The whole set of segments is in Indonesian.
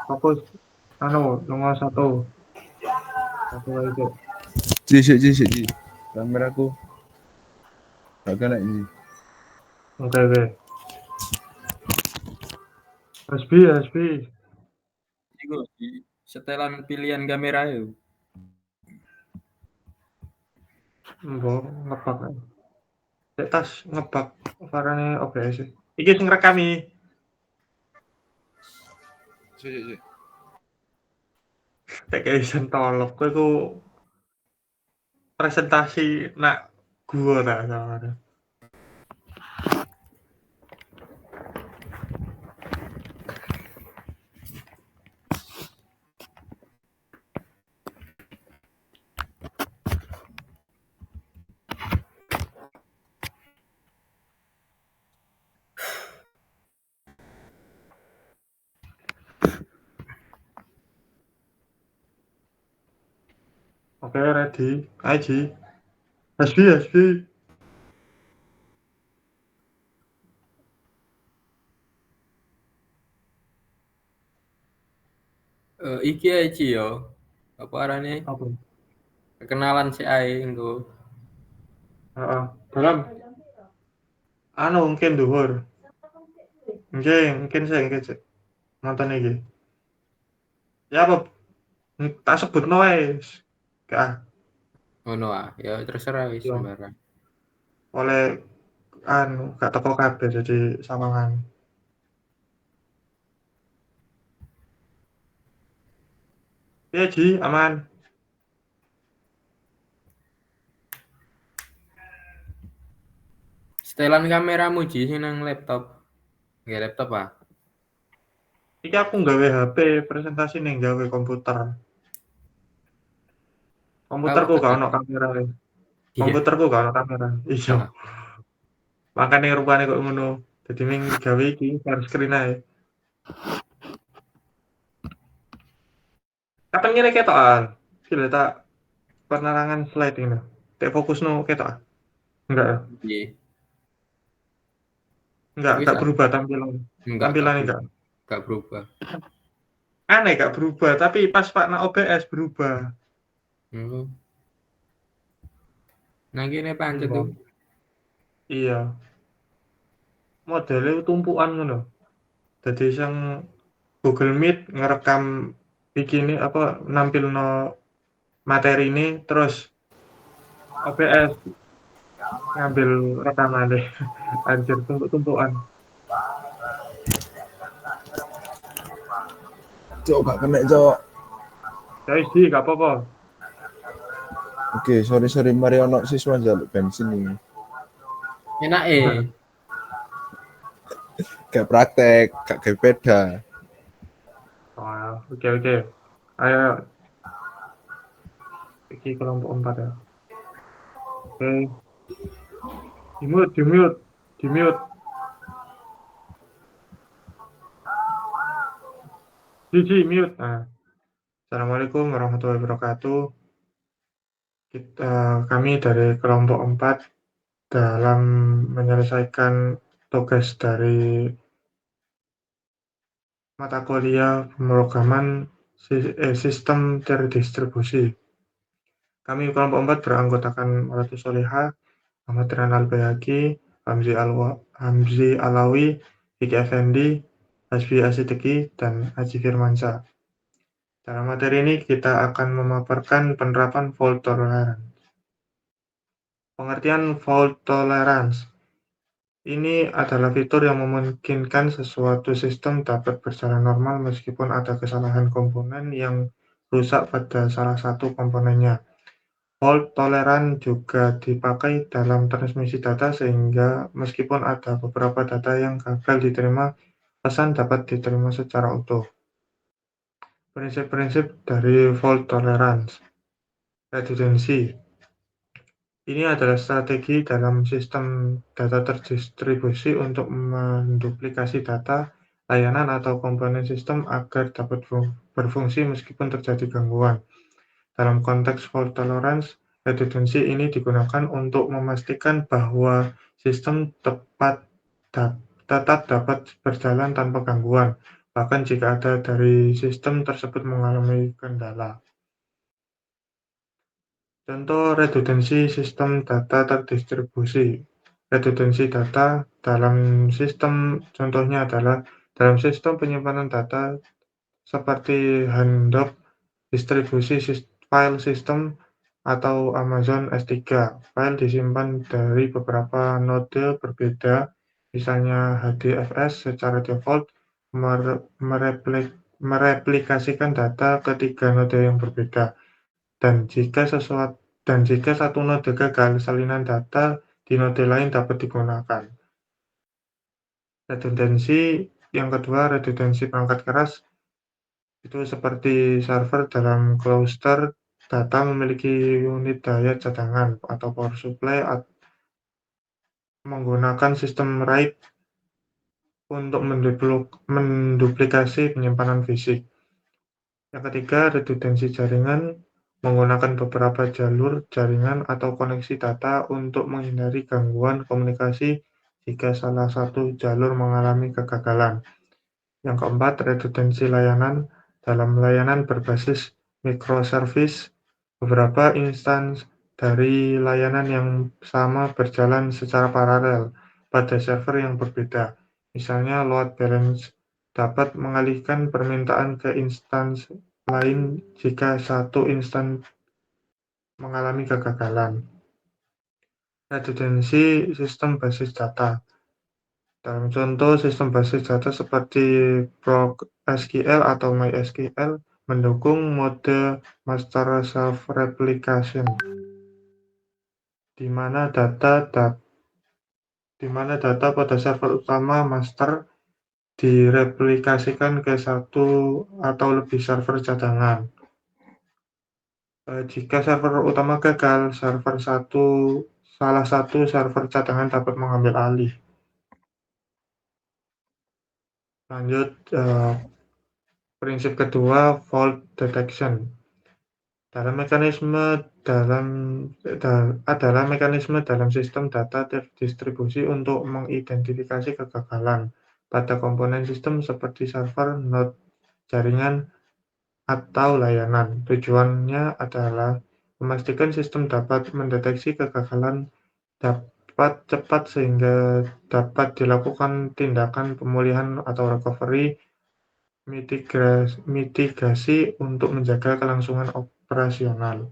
Fokus. Nomor satu. Satu lagi. Ci. Kameraku gak kena ini. Oke. SB. Iku di setelan pilihan kamera itu. Mbok ngebak. Cek tas ngebak. Varane OBS. Iki sing rekami. Ci. Cek isen tolok. Kowe ku presentasi nak gua tak sama. Oke, ready. Aji. SB. Iki ae Ci yo. Apa arane? Apa? Kenalan si ae engko. Heeh. Dalam mungkin dhuwur. Mungkin sik. Nonton iki. Ya apa? Tak sebutno wae. Gak Ngono ah, ya terserah wis Yo. sembarang. oleh gak teko kabeh jadi samangan. Iya Ji, aman. Setelan kameramu Ci sing nang laptop. Nggak laptop ah. Iki aku nggawe HP presentasi ning gawe komputer. Komputerku Kawak gak tadi. ono kamera. Iya. Komputerku gak ono kamera. Iya. Heeh. Makane rupane kok ngono. Dadi ning gawe iki share screen ae. Kapan ngene ketokan? Gila tak penerangan slide ini. Tak fokusno ketok. Enggak ya? Piye? Wis Enggak ah. berubah tampilan. Tampilannya enggak. Gak berubah. Aneh gak berubah, tapi pas Pak na OBS berubah. Hmm. Nang kene pancet tuh. Iya. Modelnya tumpukan ngono. Dadi sing Google Meet ngerekam bikini apa nampilno materi ini terus OBS ngambil rekaman deh. Anjir tumpuk-tumpukan. Cok gak kena cok. Ya wis Ji, gak apa-apa. Oke, sorry mari ono siswa njaluk bensin ini. Enak Gak praktek, gak kayak beda. Oh, oke. Ayo iki kelompok 4 ya. Oke. Di mute. Ji, mute. Nah. Assalamualaikum warahmatullahi wabarakatuh. Kami dari kelompok 4 dalam menyelesaikan tugas dari mata kuliah pemrograman sistem terdistribusi. Kami kelompok 4 beranggotakan Maratu Soleha, Ahmad Renal Bayaki, Hamzi Alawi, Vicky Effendi, Hasbi Asidiki, dan Haji Firmansyah. Dalam materi ini kita akan memaparkan penerapan fault tolerance. Pengertian fault tolerance ini adalah fitur yang memungkinkan sesuatu sistem dapat berjalan normal meskipun ada kesalahan komponen yang rusak pada salah satu komponennya. Fault tolerance juga dipakai dalam transmisi data sehingga meskipun ada beberapa data yang gagal diterima, pesan dapat diterima secara utuh. Prinsip-prinsip dari fault tolerance. Redundancy. Ini adalah strategi dalam sistem data terdistribusi untuk menduplikasi data, layanan, atau komponen sistem agar dapat berfungsi meskipun terjadi gangguan. Dalam konteks fault tolerance, redundancy ini digunakan untuk memastikan bahwa sistem tetap dapat berjalan tanpa gangguan, bahkan jika ada dari sistem tersebut mengalami kendala. Contoh redundansi sistem data terdistribusi. Redundansi data dalam sistem contohnya adalah dalam sistem penyimpanan data seperti Handop, distribusi file sistem atau Amazon S3. File disimpan dari beberapa node berbeda, misalnya HDFS secara default mereplikasikan data ke 3 node yang berbeda. Dan jika satu node gagal, salinan data di node lain dapat digunakan. Redundansi yang kedua, redundansi perangkat keras, itu seperti server dalam cluster data memiliki unit daya cadangan atau power supply menggunakan sistem RAID untuk menduplikasi penyimpanan fisik. Yang ketiga, redundansi jaringan menggunakan beberapa jalur jaringan atau koneksi data untuk menghindari gangguan komunikasi jika salah satu jalur mengalami kegagalan. Yang keempat, redundansi layanan. Dalam layanan berbasis microservice, beberapa instansi dari layanan yang sama berjalan secara paralel pada server yang berbeda. Misalnya, load balance dapat mengalihkan permintaan ke instansi lain jika satu instansi mengalami kegagalan. Redundansi sistem basis data. Dalam contoh sistem basis data seperti ProgSQL atau MySQL mendukung mode master self-replication, di mana data pada server utama master direplikasikan ke satu atau lebih server cadangan. Jika server utama gagal, salah satu server cadangan dapat mengambil alih. Lanjut, prinsip kedua, fault detection. Adalah mekanisme dalam sistem data terdistribusi untuk mengidentifikasi kegagalan pada komponen sistem seperti server, node, jaringan, atau layanan. Tujuannya adalah memastikan sistem dapat mendeteksi kegagalan dapat cepat sehingga dapat dilakukan tindakan pemulihan atau recovery mitigasi untuk menjaga kelangsungan operasional.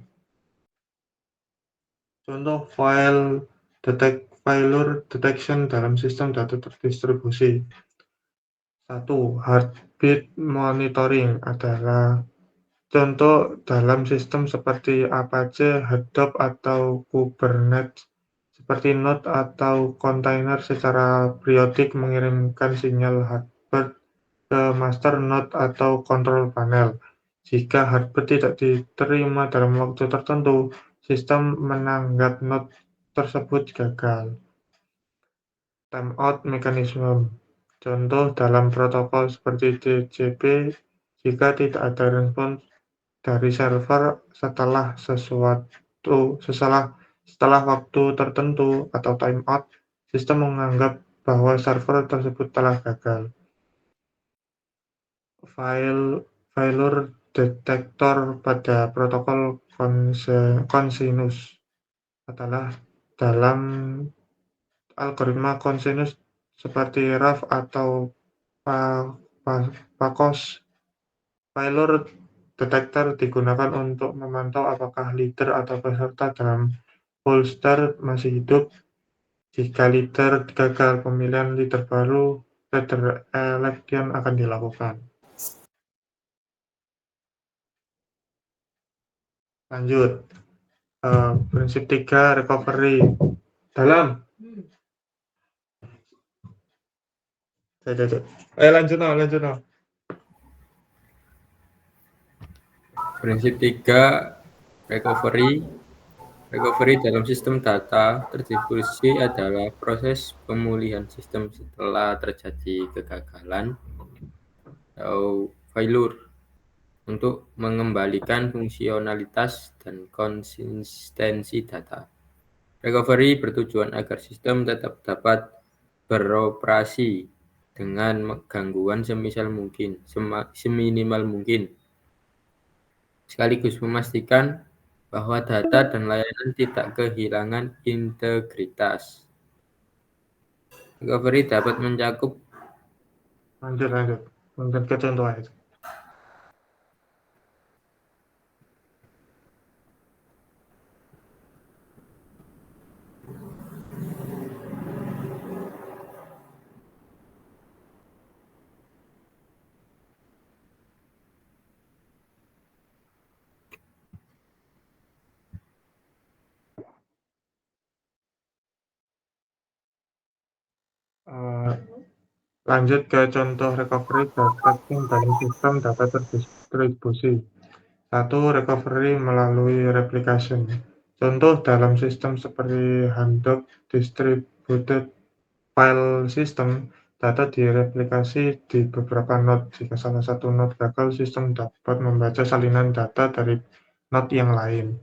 Contoh failure detection dalam sistem data terdistribusi. 1. Heartbeat monitoring adalah contoh dalam sistem seperti Apache, Hadoop, atau Kubernetes, seperti node atau kontainer secara periodik mengirimkan sinyal heartbeat ke master node atau control panel. Jika heartbeat tidak diterima dalam waktu tertentu, sistem menganggap node tersebut gagal. Timeout mechanism. Contoh dalam protokol seperti TCP, jika tidak ada respons dari server setelah waktu tertentu atau timeout, sistem menganggap bahwa server tersebut telah gagal. Failure detector pada protokol Consensus adalah dalam algoritma konsensus seperti RAF atau PACOS. Failure detector digunakan untuk memantau apakah leader atau peserta dalam folder masih hidup. Jika leader gagal, pemilihan leader baru, leader election, akan dilakukan. Lanjut, prinsip 3, recovery. Dalam. Ayo lanjut. Prinsip 3, recovery. Recovery dalam sistem data terdistribusi adalah proses pemulihan sistem setelah terjadi kegagalan atau failure untuk mengembalikan fungsionalitas dan konsistensi data. Recovery bertujuan agar sistem tetap dapat beroperasi dengan gangguan seminimal mungkin, sekaligus memastikan bahwa data dan layanan tidak kehilangan integritas. Recovery dapat mencakup Lanjut. Mungkin ke contoh aja. Eh, Lanjut ke contoh recovery backing dalam sistem data terdistribusi. 1. Recovery melalui replication. Contoh dalam sistem seperti Hadoop Distributed File System, data direplikasi di beberapa node. Jika salah satu node gagal, sistem dapat membaca salinan data dari node yang lain.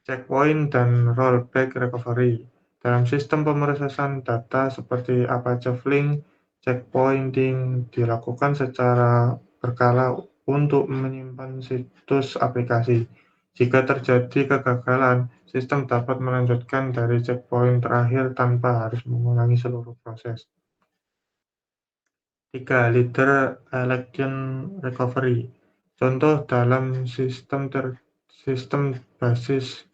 Checkpoint dan rollback recovery. Dalam sistem pemrosesan data seperti Apache Flink, checkpointing dilakukan secara berkala untuk menyimpan situs aplikasi. Jika terjadi kegagalan, sistem dapat melanjutkan dari checkpoint terakhir tanpa harus mengulangi seluruh proses. 3. Leader election recovery. Contoh dalam sistem basis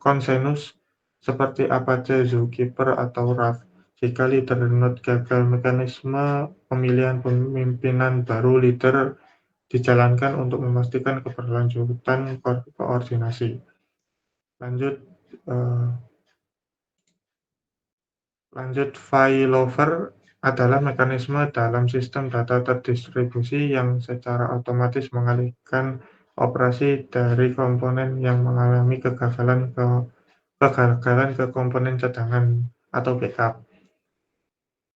konsensus seperti Apache Zookeeper atau RAF. Jika leader node gagal, mekanisme pemilihan pemimpinan baru leader dijalankan untuk memastikan keberlanjutan koordinasi. Lanjut, failover adalah mekanisme dalam sistem data terdistribusi yang secara otomatis mengalihkan operasi dari komponen yang mengalami kegagalan ke komponen cadangan atau backup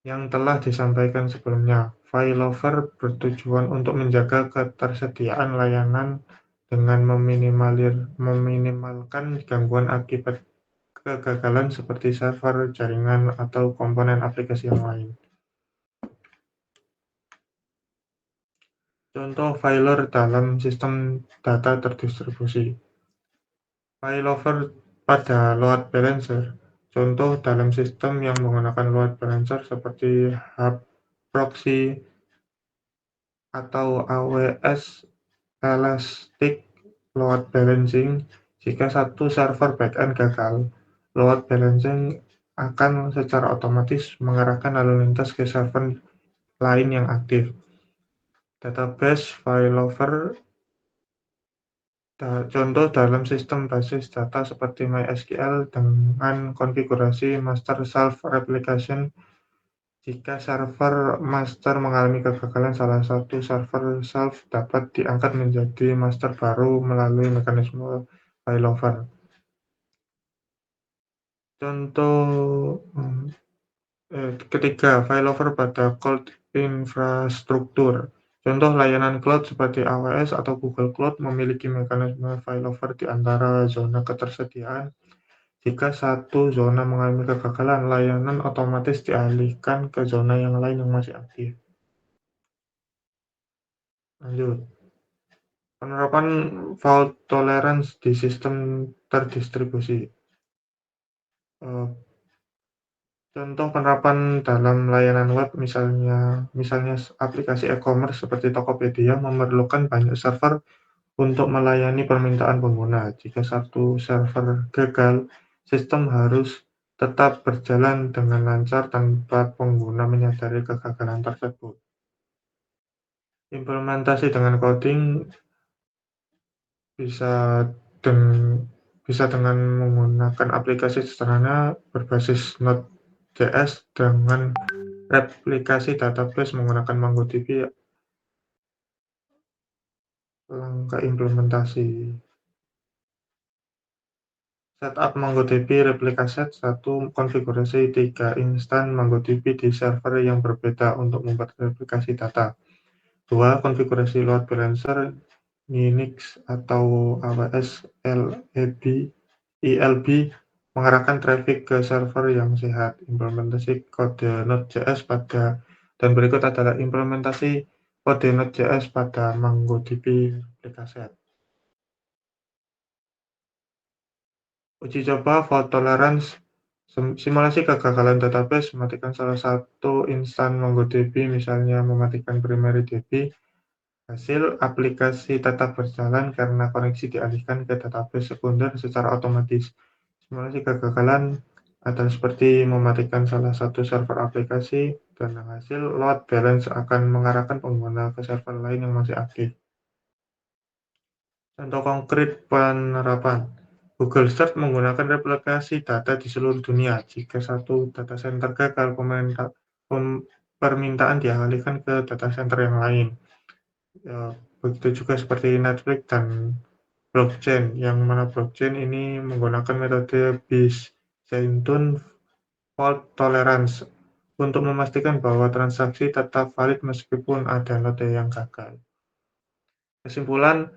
yang telah disampaikan sebelumnya. Failover bertujuan untuk menjaga ketersediaan layanan dengan meminimalkan gangguan akibat kegagalan seperti server, jaringan, atau komponen aplikasi yang lain. Contoh failover dalam sistem data terdistribusi. Failover pada load balancer. Contoh dalam sistem yang menggunakan load balancer seperti hub proxy atau AWS Elastic Load Balancing. Jika satu server backend gagal, load balancing akan secara otomatis mengarahkan lalu lintas ke server lain yang aktif. Database failover. Contoh dalam sistem basis data seperti MySQL dengan konfigurasi master self-replication. Jika server master mengalami kegagalan, salah satu server self dapat diangkat menjadi master baru melalui mekanisme failover. Contoh ketiga, failover pada cloud infrastruktur. Contoh layanan cloud seperti AWS atau Google Cloud memiliki mekanisme failover di antara zona ketersediaan. Jika satu zona mengalami kegagalan, layanan otomatis dialihkan ke zona yang lain yang masih aktif. Lanjut. Penerapan fault tolerance di sistem terdistribusi. Contoh penerapan dalam layanan web misalnya aplikasi e-commerce seperti Tokopedia memerlukan banyak server untuk melayani permintaan pengguna. Jika satu server gagal, sistem harus tetap berjalan dengan lancar tanpa pengguna menyadari kegagalan tersebut. Implementasi dengan coding bisa dengan menggunakan aplikasi sederhana berbasis Node.js dengan replikasi database menggunakan MongoDB. Langkah implementasi. Setup MongoDB replikasi 1. Konfigurasi 3 instan MongoDB di server yang berbeda untuk membuat replikasi data. 2. Konfigurasi load balancer Unix atau AWS ELB mengarahkan traffic ke server yang sehat. Implementasi kode Node.js pada Dan berikut adalah implementasi kode Node.js pada MongoDB replika set. Uji coba fault tolerance, simulasi kegagalan database, mematikan salah satu instan MongoDB, misalnya mematikan primary DB. Hasil aplikasi tetap berjalan karena koneksi dialihkan ke database sekunder secara otomatis. Simulasi kegagalan adalah seperti mematikan salah satu server aplikasi, dan hasil load balance akan mengarahkan pengguna ke server lain yang masih aktif. Contoh konkret penerapan. Google Search menggunakan replikasi data di seluruh dunia. Jika satu data center gagal, permintaan dialihkan ke data center yang lain. Ya, begitu juga seperti Netflix dan blockchain, yang mana blockchain ini menggunakan metode Byzantine fault tolerance untuk memastikan bahwa transaksi tetap valid meskipun ada node yang gagal. Kesimpulan,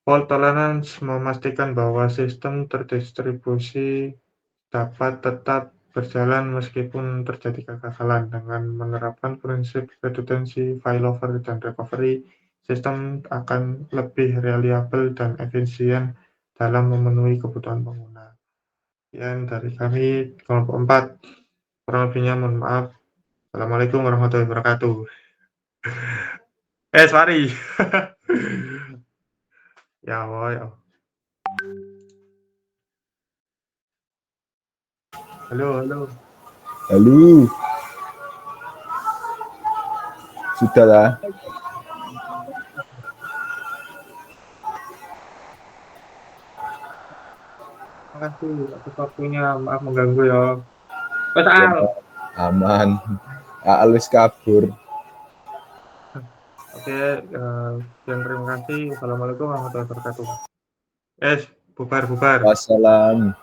fault tolerance memastikan bahwa sistem terdistribusi dapat tetap berjalan meskipun terjadi kegagalan. Dengan menerapkan prinsip redundancy, failover, dan recovery, sistem akan lebih reliable dan efisien dalam memenuhi kebutuhan pengguna. Sekian dari kami, kelompok 4. Kurang lebihnya mohon maaf. Assalamualaikum warahmatullahi wabarakatuh. Sorry. Ya, boy. Halo. Halo. Sudahlah. Makasih atas waktunya. Maaf mengganggu ya. Al. Aman. Alus kabur. Oke, sekian terima kasih. Assalamualaikum warahmatullahi wabarakatuh. Bubar. Wassalam.